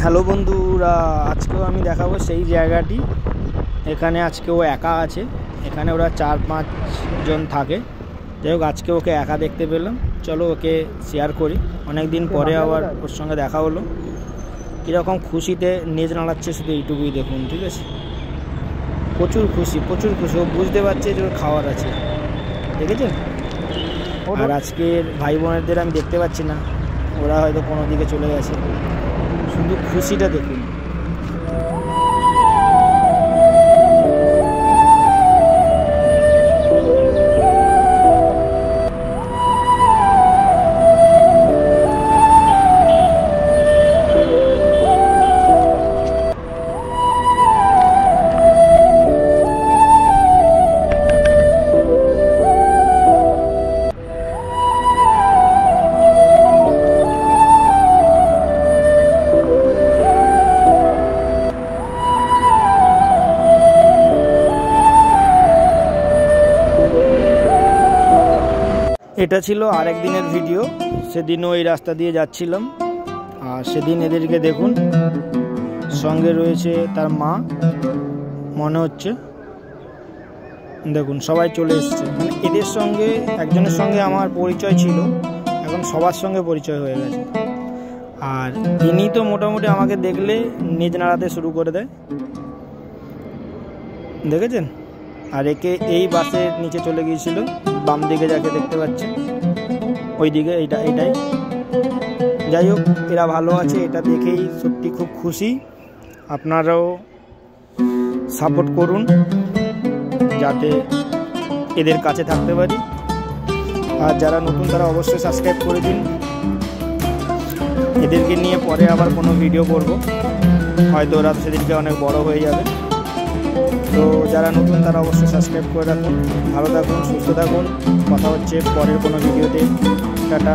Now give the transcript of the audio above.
Hello বন্ধুরা, আজকেও আমি দেখাবো সেই জায়গাটি। এখানে আজকে ও একা আছে। এখানে ওরা 4-5 জন থাকে। যাই হোক, আজকে ওকে একা দেখতে পেলাম। চলো ওকে শেয়ার করি। অনেক দিন পরে আবার ওর সঙ্গে দেখা হলো। কীরকম খুশিতে নেজ নাড়াচ্ছে শুধু এইটুকুই দেখুন, ঠিক আছে? প্রচুর খুশি। ও বুঝতে পারছে যে ওর খাওয়ার আছে, দেখেছেন? আর আজকের ভাই বোনেদের আমি দেখতে পাচ্ছি না, ওরা হয়তো কোনো দিকে চলে গেছে। শুধু খুশিটা দেখুন। এটা ছিল আরেক দিনের ভিডিও। সেদিনও এই রাস্তা দিয়ে যাচ্ছিলাম, আর সেদিন এদেরকে দেখুন, সঙ্গে রয়েছে তার মা, মনে হচ্ছে। দেখুন সবাই চলে এসছে। মানে এদের সঙ্গে একজনের সঙ্গে আমার পরিচয় ছিল, এখন সবার সঙ্গে পরিচয় হয়ে গেছে। আর ইনি তো মোটামুটি আমাকে দেখলে নিজ নাড়াতে শুরু করে দেয়, দেখেছেন? আর একে এই বাসের নিচে চলে গিয়েছিল, বাম দিকে যাকে দেখতে পাচ্ছেন, ওই দিকে। এটাই। যাই হোক, এরা ভালো আছে, এটা দেখেই সত্যি খুব খুশি। আপনারাও সাপোর্ট করুন যাতে এদের কাছে থাকতে পারি। আর যারা নতুন তারা অবশ্যই সাবস্ক্রাইব করে দিন। এদেরকে নিয়ে পরে আবার কোনো ভিডিও করব, হয়তো ওরা সেদিনকে অনেক বড় হয়ে যাবে। তো যারা নতুন তারা অবশ্যই সাবস্ক্রাইব করে রাখুন। ভালো থাকুন, সুস্থ থাকুন। কথা হচ্ছে পরের কোনো ভিডিওতে। টাটা।